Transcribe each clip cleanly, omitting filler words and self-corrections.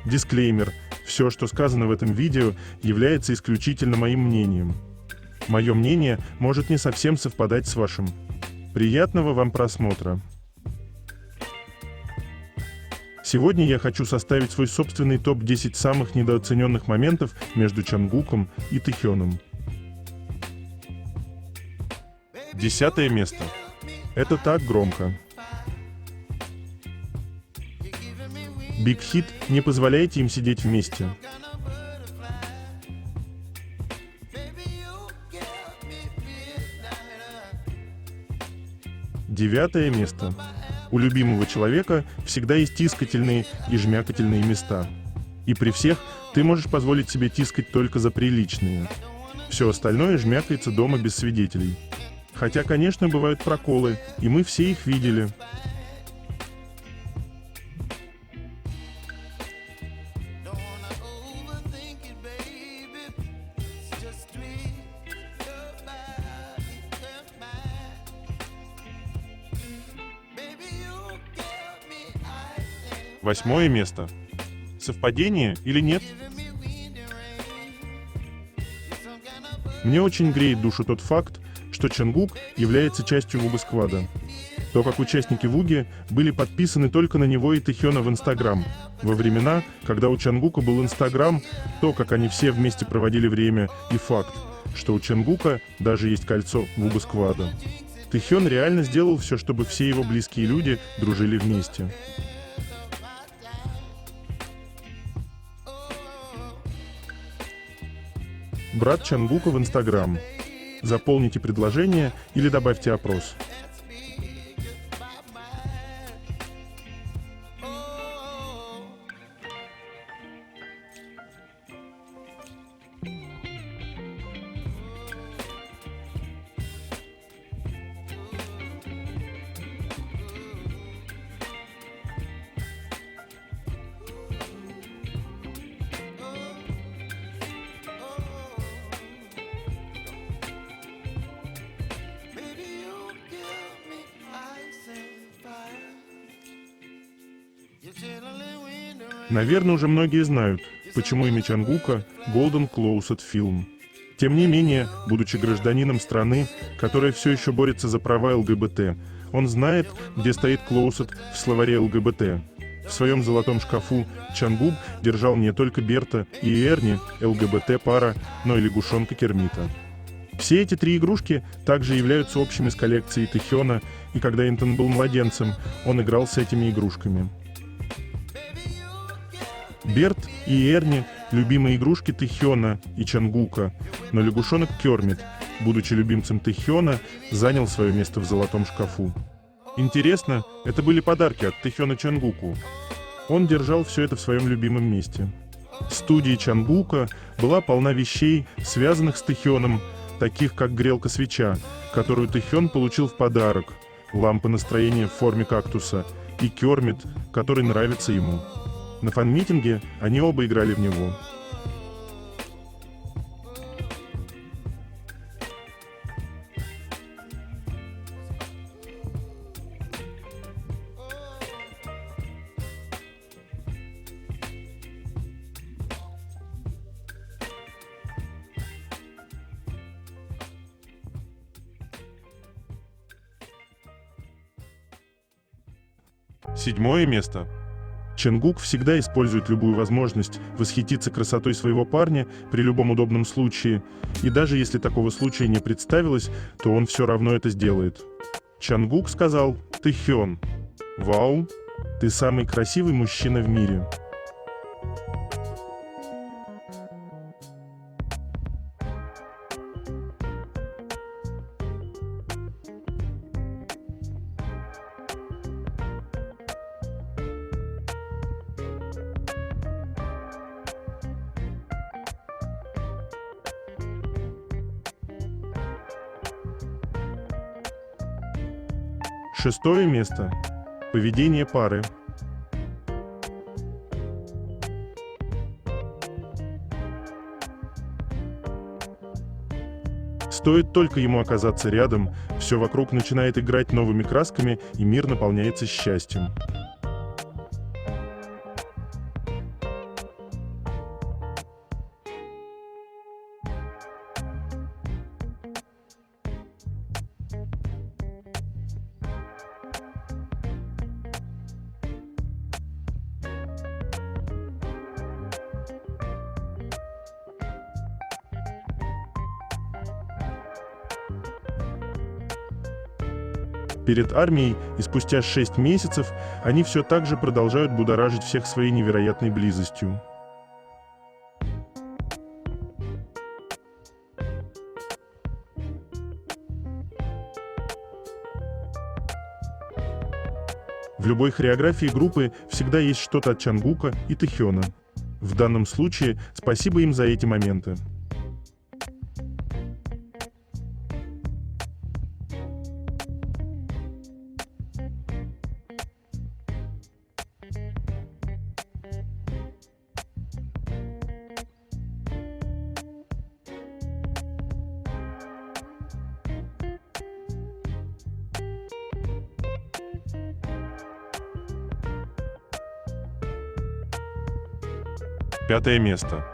Дисклеймер. Все, что сказано в этом видео, является исключительно моим мнением. Мое мнение может не совсем совпадать с вашим. Приятного вам просмотра. Сегодня я хочу составить свой собственный топ-10 самых недооцененных моментов между Чонгуком и Тэхёном. 10 место. Это так громко. Big Hit, не позволяйте им сидеть вместе. Девятое место. У любимого человека всегда есть тискательные и жмякательные места. И при всех ты можешь позволить себе тискать только за приличные. Все остальное жмякается дома без свидетелей. Хотя, конечно, бывают проколы, и мы все их видели. Восьмое место. Совпадение или нет? Мне очень греет душу тот факт, что Чонгук является частью Вуга Сквада. То, как участники Вуги были подписаны только на него и Тэхёна в Инстаграм. Во времена, когда у Чонгука был Инстаграм, то, как они все вместе проводили время, и факт, что у Чонгука даже есть кольцо Вуга Сквада. Тэхён реально сделал все, чтобы все его близкие люди дружили вместе. Брат Чонгука в Инстаграм. Заполните предложение или добавьте опрос. Наверное, уже многие знают, почему имя Чонгука Golden Closet Film. Тем не менее, будучи гражданином страны, которая все еще борется за права ЛГБТ, он знает, где стоит Closet в словаре ЛГБТ. В своем золотом шкафу Чонгук держал не только Берта и Эрни, ЛГБТ-пара, но и лягушонка Кермита. Все эти три игрушки также являются общими с коллекцией Тэхёна, и когда Интон был младенцем, он играл с этими игрушками. Берт и Эрни – любимые игрушки Тэхёна и Чонгука, но лягушонок Кермит, будучи любимцем Тэхёна, занял свое место в золотом шкафу. Интересно, это были подарки от Тэхёна Чонгуку. Он держал все это в своем любимом месте. Студия Чонгука была полна вещей, связанных с Тэхёном, таких как грелка-свеча, которую Тэхён получил в подарок, лампа настроения в форме кактуса и Кермит, который нравится ему. На фан-митинге они оба играли в него. Седьмое место. Чонгук всегда использует любую возможность восхититься красотой своего парня при любом удобном случае, и даже если такого случая не представилось, то он все равно это сделает. Чонгук сказал: «Тэхён, вау, ты самый красивый мужчина в мире». Шестое место. Поведение пары. Стоит только ему оказаться рядом, все вокруг начинает играть новыми красками, и мир наполняется счастьем. перед армией, и спустя 6 месяцев они все так же продолжают будоражить всех своей невероятной близостью. В любой хореографии группы всегда есть что-то от Чангука и Тэхёна. В данном случае спасибо им за эти моменты. Пятое место.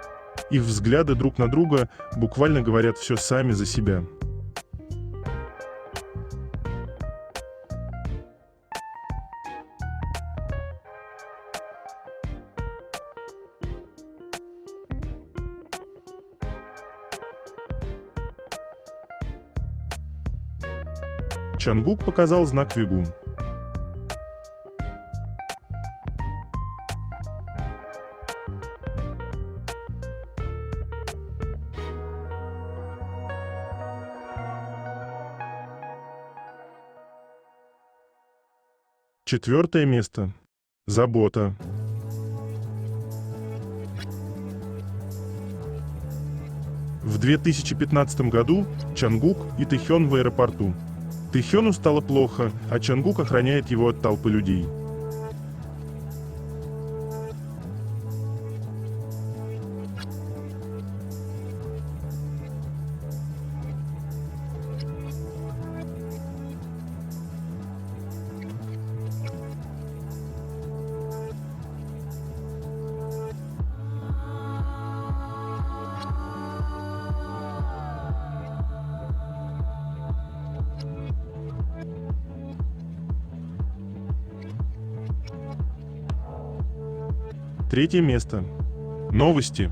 Их взгляды друг на друга буквально говорят все сами за себя. Чангук показал знак Вигун. Четвертое место. Забота. В 2015 году Чангук и Тэхён в аэропорту. Тэхёну стало плохо, а Чангук охраняет его от толпы людей. Третье место. Новости.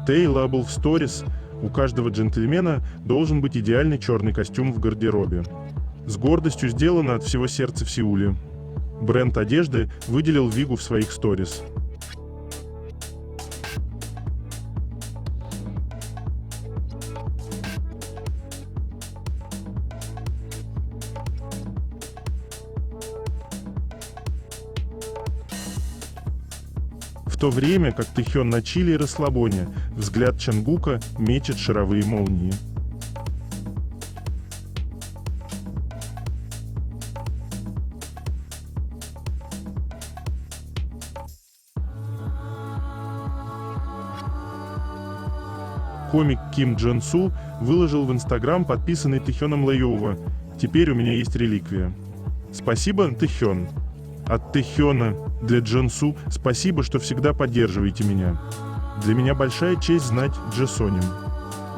Тейла был в сторис. У каждого джентльмена должен быть идеальный черный костюм в гардеробе. С гордостью сделано от всего сердца в Сеуле. Бренд одежды выделил Вигу в своих сторис. В то время как Тэхён на чиле и расслабоне, взгляд Чангука мечет шаровые молнии. Комик Ким Джон Су выложил в Инстаграм подписанный Тэхёном Лэйоува «Теперь у меня есть реликвия». Спасибо, Тэхён. От Тэхёна для Джонсу спасибо, что всегда поддерживаете меня. Для меня большая честь знать Джесоним.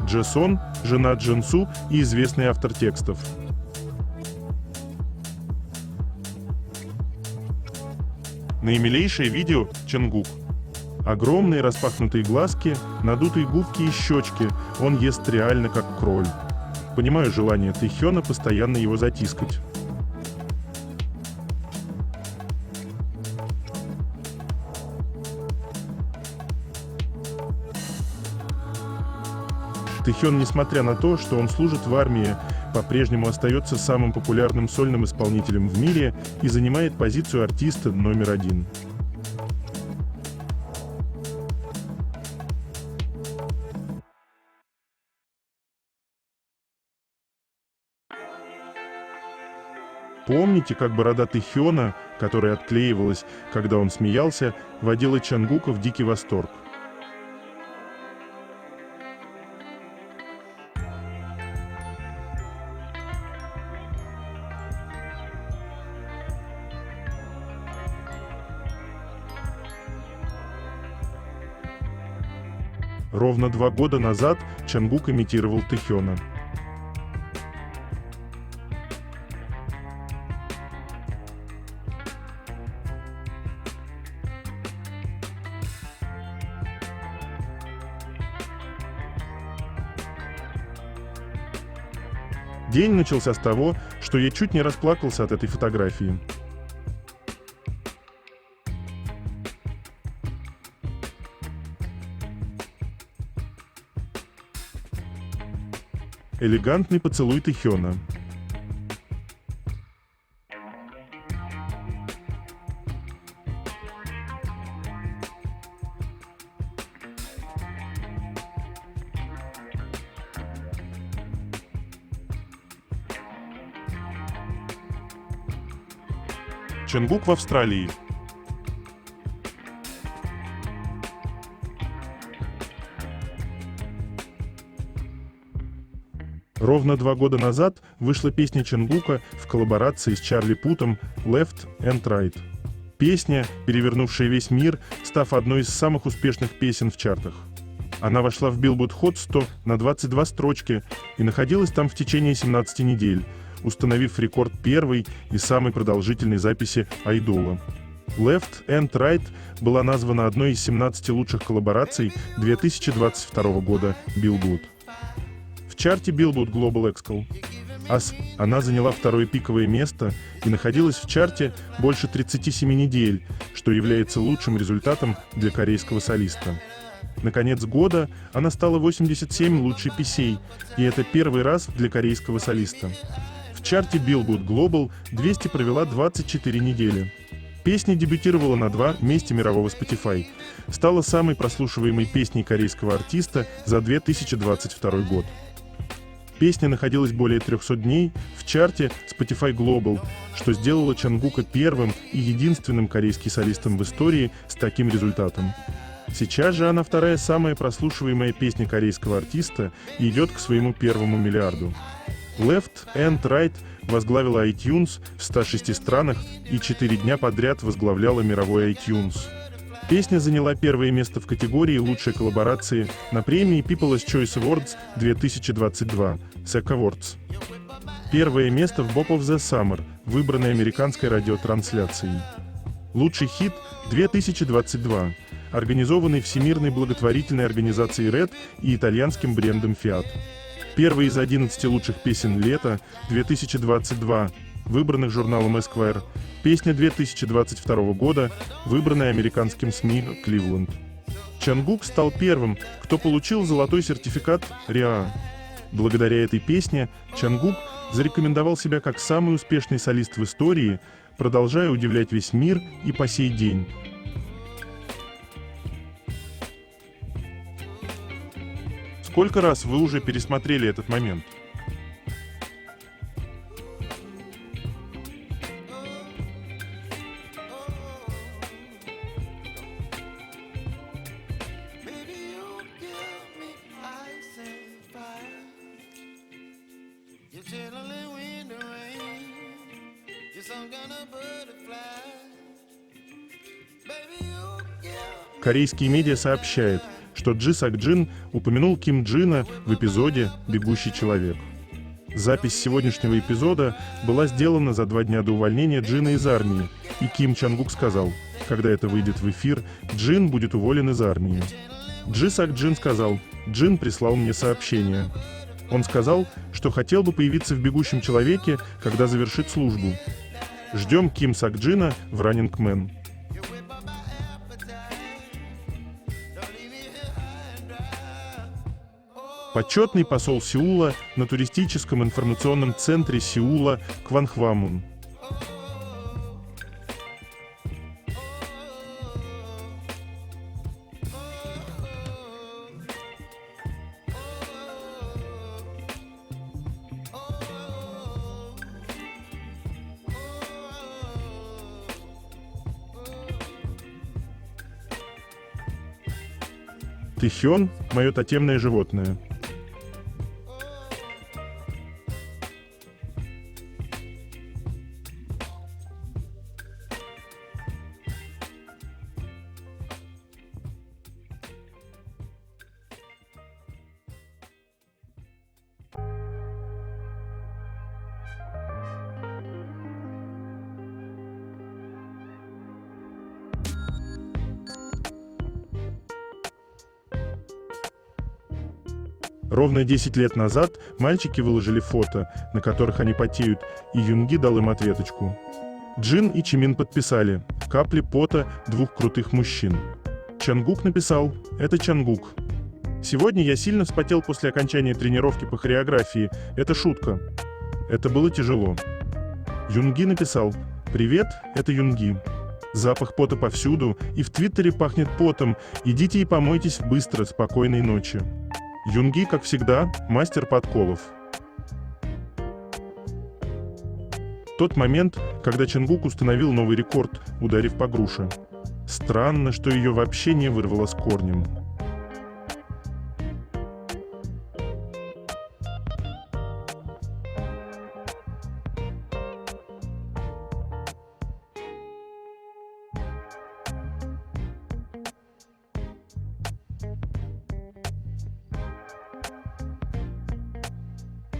Джесон – жена Джонсу и известный автор текстов. Наимилейшее видео – Чангук. Огромные распахнутые глазки, надутые губки и щечки, он ест реально как кроль. Понимаю желание Тэхёна постоянно его затискать. Тэхён, несмотря на то, что он служит в армии, по-прежнему остается самым популярным сольным исполнителем в мире и занимает позицию артиста номер 1. Помните, как борода Тэхёна, которая отклеивалась, когда он смеялся, вводила Чангука в дикий восторг? Ровно 2 года назад Чангук имитировал Тэхёна. День начался с того, что я чуть не расплакался от этой фотографии. Элегантный поцелуй Тэхёна. Чонгук в Австралии. Ровно 2 года назад вышла песня Чонгука в коллаборации с Чарли Путом «Left and Right». Песня, перевернувшая весь мир, став одной из самых успешных песен в чартах. Она вошла в Billboard Hot 100 на 22 строчки и находилась там в течение 17 недель, установив рекорд первой и самой продолжительной записи «Айдола». «Left and Right» была названа одной из 17 лучших коллабораций 2022 года Billboard. В чарте Billboard Global Excl она заняла второе пиковое место и находилась в чарте больше 37 недель, что является лучшим результатом для корейского солиста. На конец года она стала 87 лучшей песей, и это первый раз для корейского солиста. В чарте Billboard Global 200 провела 24 недели. Песня дебютировала на 2 месте мирового Spotify, стала самой прослушиваемой песней корейского артиста за 2022 год. Песня находилась более 300 дней в чарте Spotify Global, что сделало Чонгука первым и единственным корейским солистом в истории с таким результатом. Сейчас же она вторая самая прослушиваемая песня корейского артиста и идет к своему первому миллиарду. Left and Right возглавила iTunes в 106 странах и 4 дня подряд возглавляла мировой iTunes. Песня заняла первое место в категории «Лучшие коллаборации» на премии People's Choice Awards 2022 SEC Awards. Первое место в Bop of the Summer, выбранной американской радиотрансляцией. Лучший хит 2022, организованный Всемирной благотворительной организацией Red и итальянским брендом Fiat. Первый из 11 лучших песен лета 2022, выбранных журналом Esquire, песня 2022 года, выбранная американским СМИ Cleveland. Чонгук стал первым, кто получил золотой сертификат RIAA. Благодаря этой песне Чонгук зарекомендовал себя как самый успешный солист в истории, продолжая удивлять весь мир и по сей день. Сколько раз вы уже пересмотрели этот момент? Корейские медиа сообщают, что Джи Сак Джин упомянул Ким Джина в эпизоде «Бегущий человек». Запись сегодняшнего эпизода была сделана за 2 дня до увольнения Джина из армии, и Ким Чонгук сказал, когда это выйдет в эфир, Джин будет уволен из армии. Джи Сак Джин сказал, Джин прислал мне сообщение. Он сказал, что хотел бы появиться в «Бегущем человеке», когда завершит службу. Ждем Ким Сак Джина в Running Man. Почетный посол Сеула на туристическом информационном центре Сеула Кванхвамун. Тэхён – мое тотемное животное. Ровно 10 лет назад мальчики выложили фото, на которых они потеют, и Юнги дал им ответочку. Джин и Чимин подписали «Капли пота двух крутых мужчин». Чангук написал «Это Чангук». «Сегодня я сильно вспотел после окончания тренировки по хореографии. Это шутка. Это было тяжело». Юнги написал «Привет, это Юнги. Запах пота повсюду, и в Твиттере пахнет потом. Идите и помойтесь быстро, спокойной ночи». Юнги, как всегда, мастер подколов. Тот момент, когда Чангук установил новый рекорд, ударив по груше. Странно, что ее вообще не вырвало с корнем.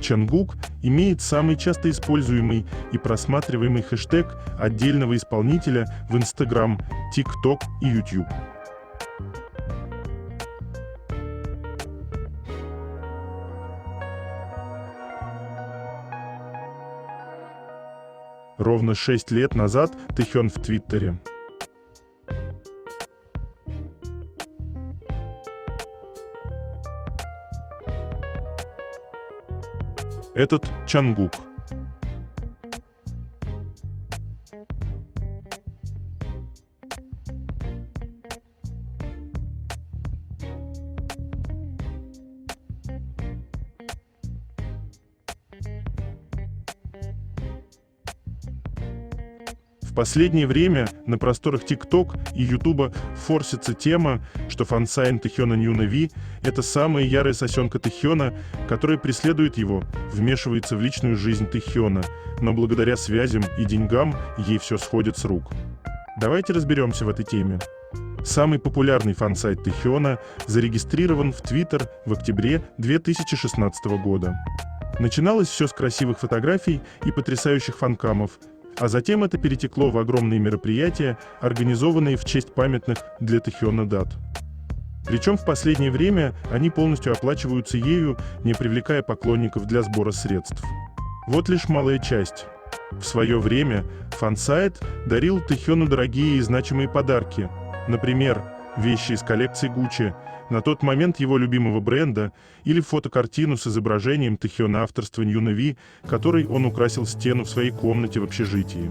Чангук имеет самый часто используемый и просматриваемый хэштег отдельного исполнителя в Instagram, TikTok и YouTube. Ровно 6 лет назад Тэхён в Твиттере. Этот Чангук. В последнее время на просторах ТикТок и Ютуба форсится тема, что фансайн Тэхёна Ньюна Ви — это самая ярая сосенка Тэхёна, которая преследует его, вмешивается в личную жизнь Тэхёна, но благодаря связям и деньгам ей все сходит с рук. Давайте разберемся в этой теме. Самый популярный фан-сайт Тэхёна зарегистрирован в Твиттер в октябре 2016 года. Начиналось все с красивых фотографий и потрясающих фанкамов, а затем это перетекло в огромные мероприятия, организованные в честь памятных для Тэхёна дат. Причем в последнее время они полностью оплачиваются ею, не привлекая поклонников для сбора средств. Вот лишь малая часть. В свое время фан-сайт дарил Тэхёну дорогие и значимые подарки. Например, вещи из коллекции Гуччи, на тот момент его любимого бренда, или фотокартину с изображением Тэхёна авторства Ньюна Ви, которой он украсил стену в своей комнате в общежитии.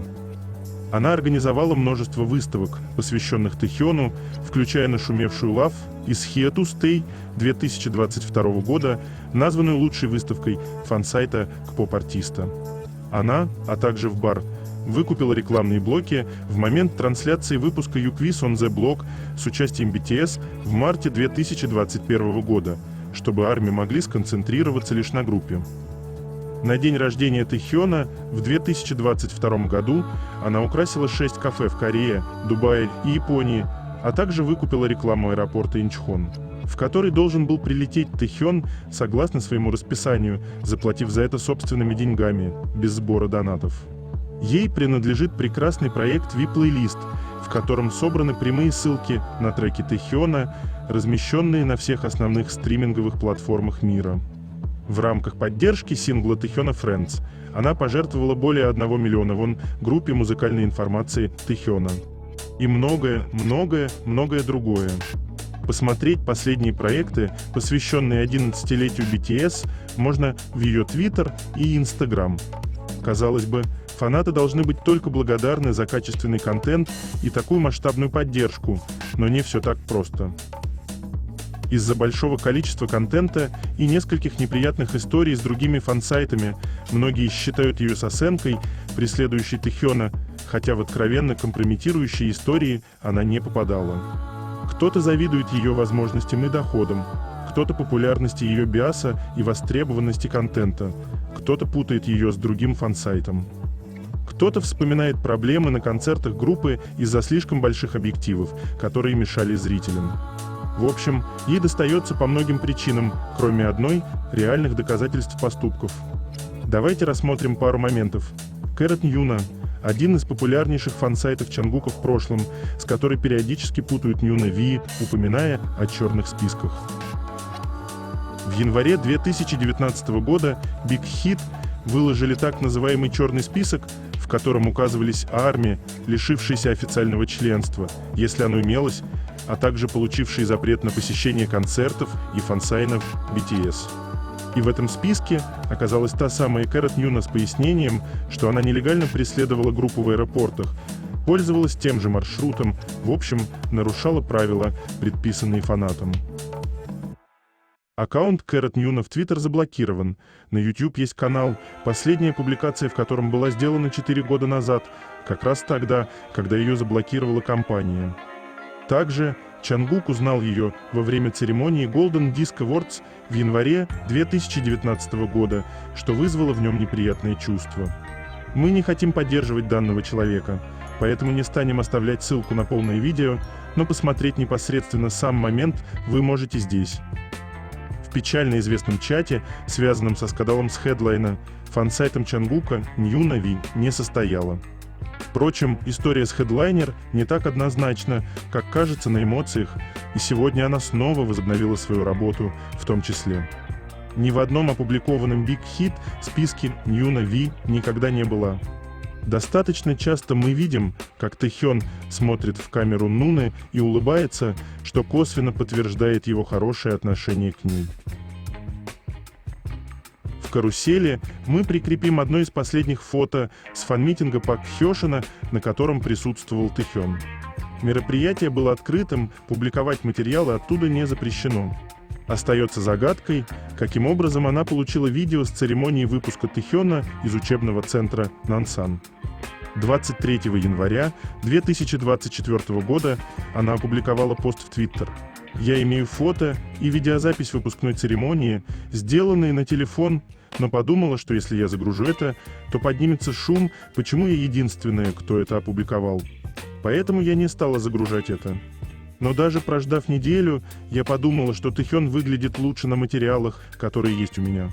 Она организовала множество выставок, посвященных Тэхёну, включая нашумевшую Love из Here to Stay 2022 года, названную лучшей выставкой фан-сайта к поп-артиста. Она, а также в бар, выкупила рекламные блоки в момент трансляции выпуска YouQuiz on the Block с участием BTS в марте 2021 года, чтобы армии могли сконцентрироваться лишь на группе. На день рождения Тэхёна в 2022 году она украсила 6 кафе в Корее, Дубае и Японии, а также выкупила рекламу аэропорта Инчхон, в который должен был прилететь Тэхён согласно своему расписанию, заплатив за это собственными деньгами, без сбора донатов. Ей принадлежит прекрасный проект V-Playlist, в котором собраны прямые ссылки на треки Тэхёна, размещенные на всех основных стриминговых платформах мира. В рамках поддержки сингла Тэхёна Friends она пожертвовала более 1 миллиона вон группе музыкальной информации Тэхёна. И многое другое. Посмотреть последние проекты, посвященные 11-летию BTS, можно в ее Twitter и Instagram. Казалось бы, фанаты должны быть только благодарны за качественный контент и такую масштабную поддержку, но не все так просто. Из-за большого количества контента и нескольких неприятных историй с другими фан-сайтами многие считают ее сосенкой, преследующей Тэхёна, хотя в откровенно компрометирующие истории она не попадала. Кто-то завидует ее возможностям и доходам, кто-то популярности ее биаса и востребованности контента, кто-то путает ее с другим фан-сайтом. Кто-то вспоминает проблемы на концертах группы из-за слишком больших объективов, которые мешали зрителям. В общем, ей достается по многим причинам, кроме одной – реальных доказательств поступков. Давайте рассмотрим пару моментов. Кэрот Ньюна – один из популярнейших фан-сайтов Чангука в прошлом, с которой периодически путают Ньюна Ви, упоминая о черных списках. В январе 2019 года Big Hit выложили так называемый «черный список», в котором указывались армии, лишившиеся официального членства, если оно имелось, а также получившие запрет на посещение концертов и фансайнов BTS. И в этом списке оказалась та самая Кэрот Ньюна с пояснением, что она нелегально преследовала группу в аэропортах, пользовалась тем же маршрутом, в общем, нарушала правила, предписанные фанатам. Аккаунт Кэрот Ньюна в Твиттер заблокирован. На YouTube есть канал, последняя публикация в котором была сделана 4 года назад, как раз тогда, когда ее заблокировала компания. Также Чангук узнал ее во время церемонии Golden Disc Awards в январе 2019 года, что вызвало в нем неприятные чувства. Мы не хотим поддерживать данного человека, поэтому не станем оставлять ссылку на полное видео, но посмотреть непосредственно сам момент вы можете здесь. В печально известном чате, связанном со скандалом с Headline, фан-сайтом Чангука Ньюна Ви не состояла. Впрочем, история с Headliner не так однозначна, как кажется на эмоциях, и сегодня она снова возобновила свою работу, в том числе. Ни в одном опубликованном Big Hit списке Ньюна Ви никогда не была. Достаточно часто мы видим, как Тэхён смотрит в камеру Нуны и улыбается, что косвенно подтверждает его хорошее отношение к ней. В карусели мы прикрепим одно из последних фото с фан-митинга Пак Хёшина, на котором присутствовал Тэхён. Мероприятие было открытым, публиковать материалы оттуда не запрещено. Остается загадкой, каким образом она получила видео с церемонии выпуска Тэхёна из учебного центра Нансан. 23 января 2024 года она опубликовала пост в Твиттер. «Я имею фото и видеозапись выпускной церемонии, сделанные на телефон, но подумала, что если я загружу это, то поднимется шум, почему я единственная, кто это опубликовал. Поэтому я не стала загружать это. Но даже прождав неделю, я подумала, что Тэхён выглядит лучше на материалах, которые есть у меня.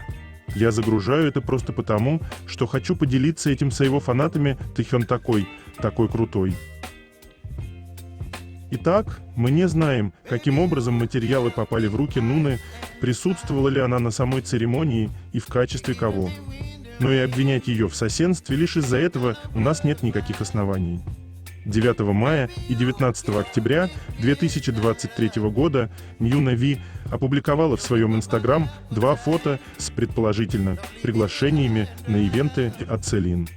Я загружаю это просто потому, что хочу поделиться этим с его фанатами. Тэхён такой крутой». Итак, мы не знаем, каким образом материалы попали в руки Нуны, присутствовала ли она на самой церемонии и в качестве кого. Но и обвинять ее в сосенстве лишь из-за этого у нас нет никаких оснований. 9 мая и 19 октября 2023 года Ньюна Ви опубликовала в своем Инстаграм 2 фото с, предположительно, приглашениями на ивенты от Целин.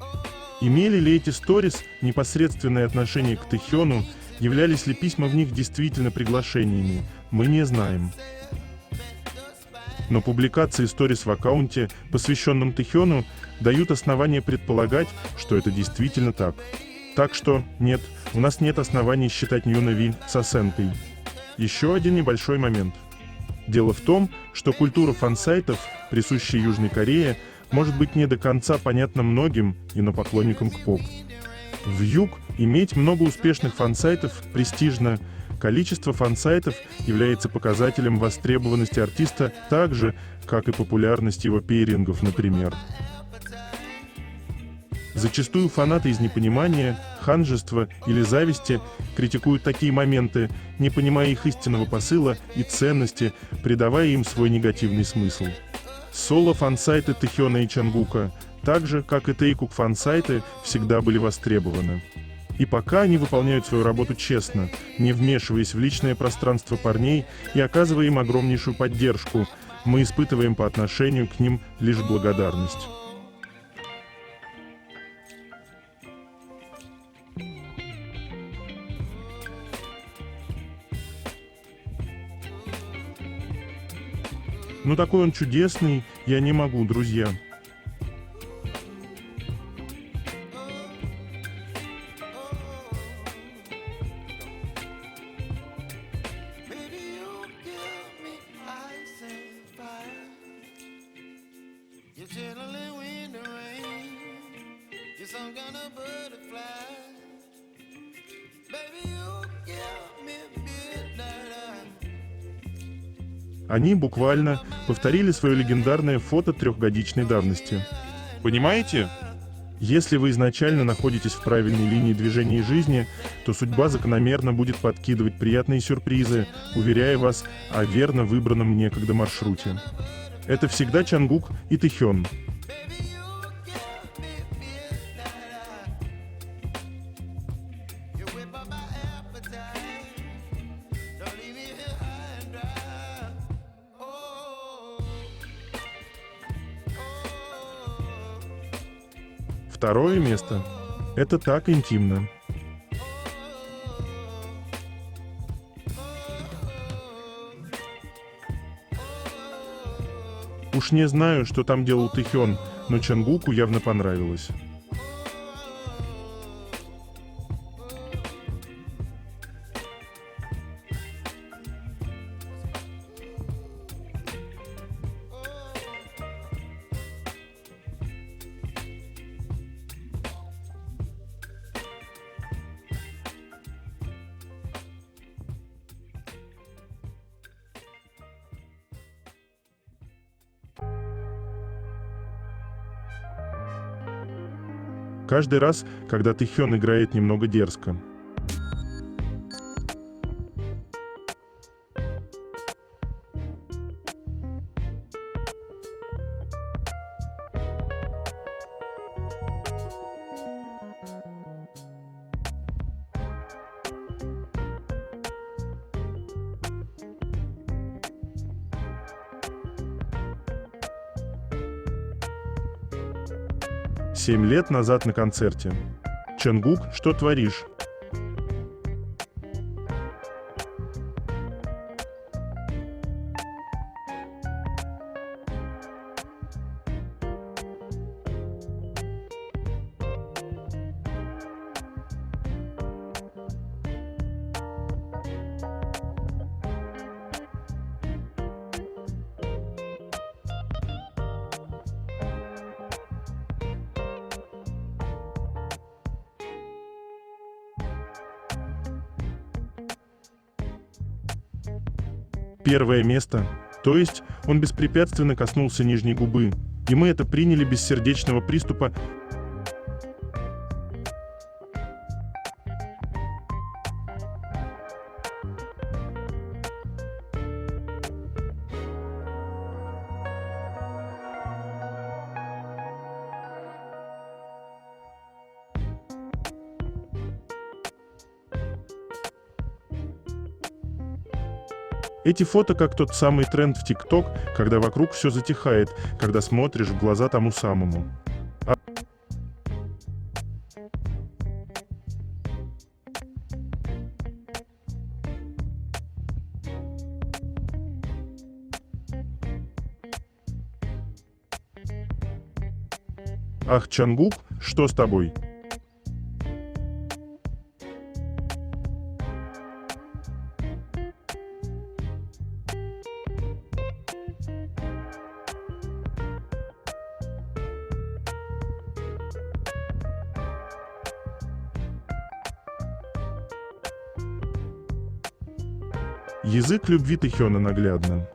Имели ли эти сторис непосредственное отношение к Тэхёну, являлись ли письма в них действительно приглашениями, мы не знаем. Но публикации сторис в аккаунте, посвященном Тэхёну, дают основания предполагать, что это действительно так. Так что, нет, у нас нет оснований считать Ньюна Ви сосенкой. Еще один небольшой момент. Дело в том, что культура фан-сайтов, присущая Южной Корее, может быть не до конца понятна многим инопоклонникам к поп. В Юг иметь много успешных фан-сайтов престижно. Количество фан-сайтов является показателем востребованности артиста так же, как и популярность его пейрингов, например. Зачастую фанаты из непонимания, ханжества или зависти критикуют такие моменты, не понимая их истинного посыла и ценности, придавая им свой негативный смысл. Соло-фан-сайты Тэхёна и Чангука, так же, как и Тэйкук фан-сайты, всегда были востребованы. И пока они выполняют свою работу честно, не вмешиваясь в личное пространство парней и оказывая им огромнейшую поддержку, мы испытываем по отношению к ним лишь благодарность. Ну такой он чудесный, я не могу, друзья. Они буквально повторили свое легендарное фото 3-годичной давности. Понимаете? Если вы изначально находитесь в правильной линии движения жизни, то судьба закономерно будет подкидывать приятные сюрпризы, уверяя вас о верно выбранном некогда маршруте. Это всегда Чангук и Тэхён. Второе место. Это так интимно. Уж не знаю, что там делал Тэхён, но Чангуку явно понравилось. Каждый раз, когда Тэхён играет немного дерзко. «7 лет назад на концерте. Чангук, что творишь?» Первое место. То есть он беспрепятственно коснулся нижней губы, и мы это приняли без сердечного приступа. Эти фото как тот самый тренд в ТикТок, когда вокруг все затихает, когда смотришь в глаза тому самому. Ах, Чангук, что с тобой? Язык любви Тэхёна наглядно.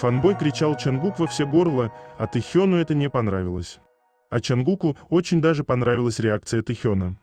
Фанбой кричал Чангук во все горло, а Тэхёну это не понравилось. А Чангуку очень даже понравилась реакция Тэхёна.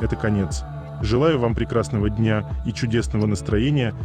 Это конец. Желаю вам прекрасного дня и чудесного настроения.